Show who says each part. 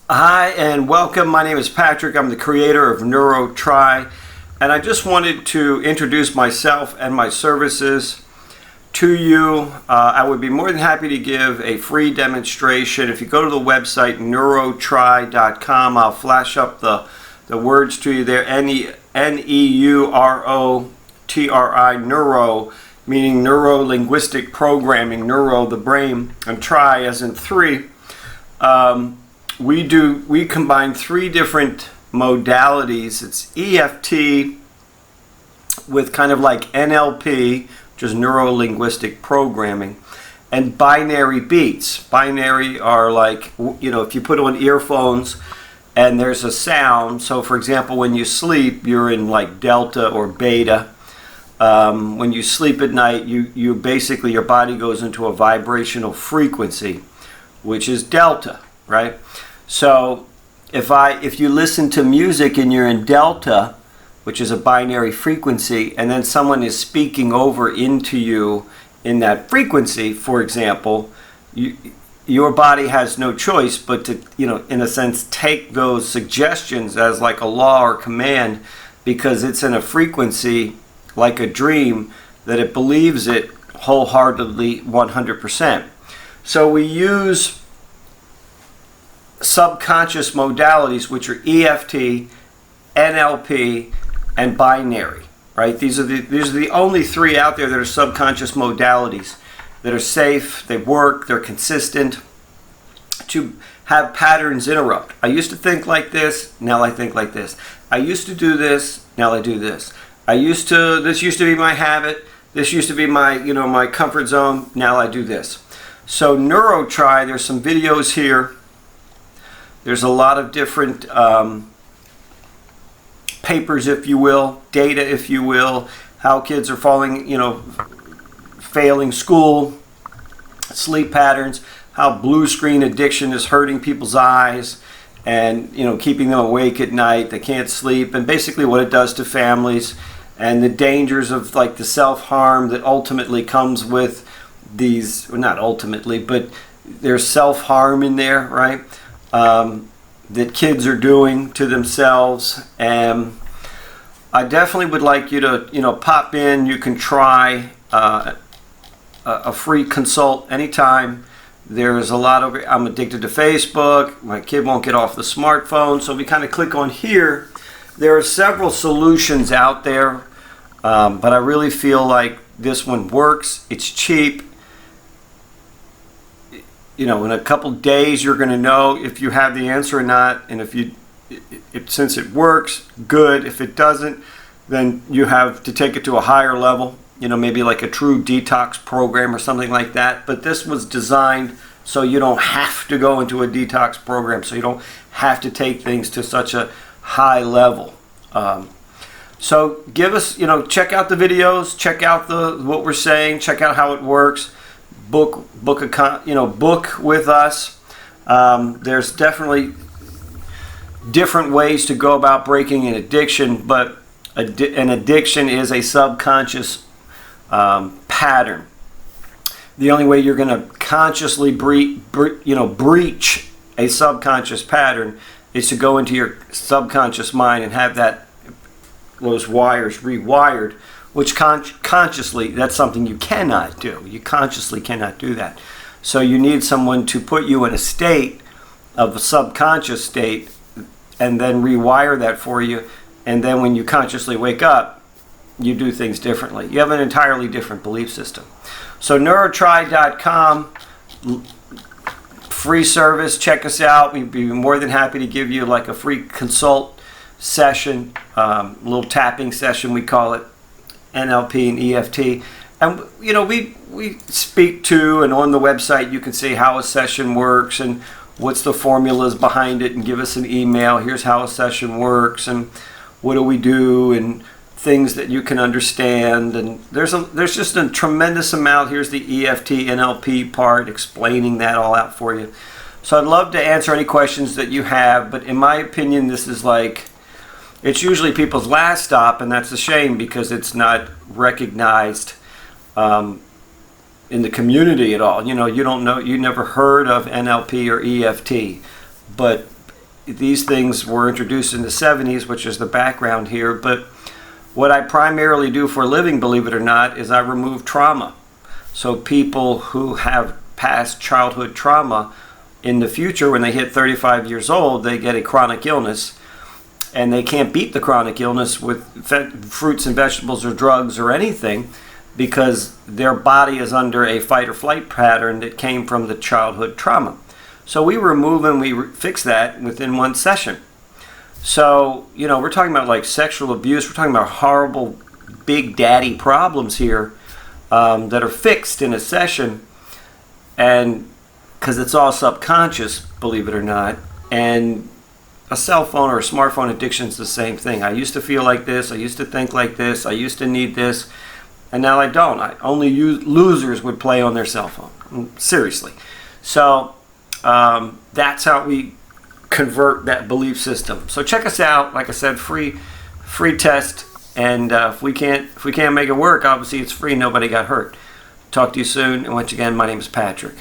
Speaker 1: Hi and welcome. My name is Patrick. I'm the creator of NeuroTry, and I just wanted to introduce myself and my services to you. I would be more than happy to give a free demonstration. If you go to the website neurotry.com, I'll flash up the words to you there. Neurotri, neuro, meaning neuro-linguistic programming, neuro, the brain, and try as in three. We combine three different modalities. It's EFT with kind of like NLP, which is neuro-linguistic programming, and binary beats. Binary are like, if you put on earphones and there's a sound. So for example, when you sleep, you're in like delta or beta. When you sleep at night, you basically, your body goes into a vibrational frequency, which is delta, right? So if you listen to music and you're in delta, which is a binary frequency, and then someone is speaking over into you in that frequency, for example, your body has no choice but to, in a sense, take those suggestions as like a law or command, because it's in a frequency like a dream that it believes it wholeheartedly 100%. So we use subconscious modalities, which are EFT, NLP, and binary, right? These are the only three out there that are subconscious modalities that are safe, they work, they're consistent, to have patterns interrupt. I used to think like this, now I think like this. I used to do this, now I do this. This used to be my habit, this used to be my, my comfort zone, now I do this. So NeuroTry, there's some videos here. There's a lot of different papers, if you will, data, if you will, how kids are failing school, sleep patterns, how blue screen addiction is hurting people's eyes and, keeping them awake at night. They can't sleep, and basically what it does to families and the dangers of like the self-harm that ultimately comes with these, well, not ultimately, but there's self-harm in there, right? That kids are doing to themselves. And I definitely would like you to pop in. You can try a free consult anytime. There's a lot of, I'm addicted to Facebook, my kid won't get off the smartphone, so we kind of click on here. There are several solutions out there, but I really feel like this one works. It's cheap. In a couple days you're going to know if you have the answer or not, and since it works, good. If it doesn't, then you have to take it to a higher level, maybe like a true detox program or something like that. But this was designed so you don't have to go into a detox program, so you don't have to take things to such a high level. So give us, check out the videos, check out what we're saying, check out how it works. Book with us. There's definitely different ways to go about breaking an addiction, but an addiction is a subconscious pattern. The only way you're going to consciously breach a subconscious pattern is to go into your subconscious mind and have those wires rewired, which consciously, that's something you cannot do. You consciously cannot do that. So you need someone to put you in a state of a subconscious state and then rewire that for you. And then when you consciously wake up, you do things differently. You have an entirely different belief system. So neurotry.com, free service, check us out. We'd be more than happy to give you like a free consult session, a little tapping session we call it. NLP and EFT, and we speak to, and on the website you can see how a session works and what's the formulas behind it, and give us an email. Here's how a session works, and what do we do, and things that you can understand. And there's just a tremendous amount. Here's the EFT NLP part, explaining that all out for you. So I'd love to answer any questions that you have, but in my opinion, this is like, it's usually people's last stop, and that's a shame because it's not recognized in the community at all. You don't know, you never heard of NLP or EFT, but these things were introduced in the 70s, which is the background here. But what I primarily do for a living, believe it or not, is I remove trauma. So people who have past childhood trauma, in the future, when they hit 35 years old, they get a chronic illness, and they can't beat the chronic illness with fruits and vegetables or drugs or anything, because their body is under a fight or flight pattern that came from the childhood trauma. So we remove and we fix that within one session. So, you know, we're talking about like sexual abuse, we're talking about horrible big daddy problems here that are fixed in a session, and because it's all subconscious, believe it or not. And a cell phone or a smartphone addiction is the same thing. I used to feel like this, I used to think like this, I used to need this, and now I don't. Only losers would play on their cell phone. Seriously. So that's how we convert that belief system. So check us out. Like I said, free test. And if we can't make it work, obviously it's free. Nobody got hurt. Talk to you soon. And once again, my name is Patrick.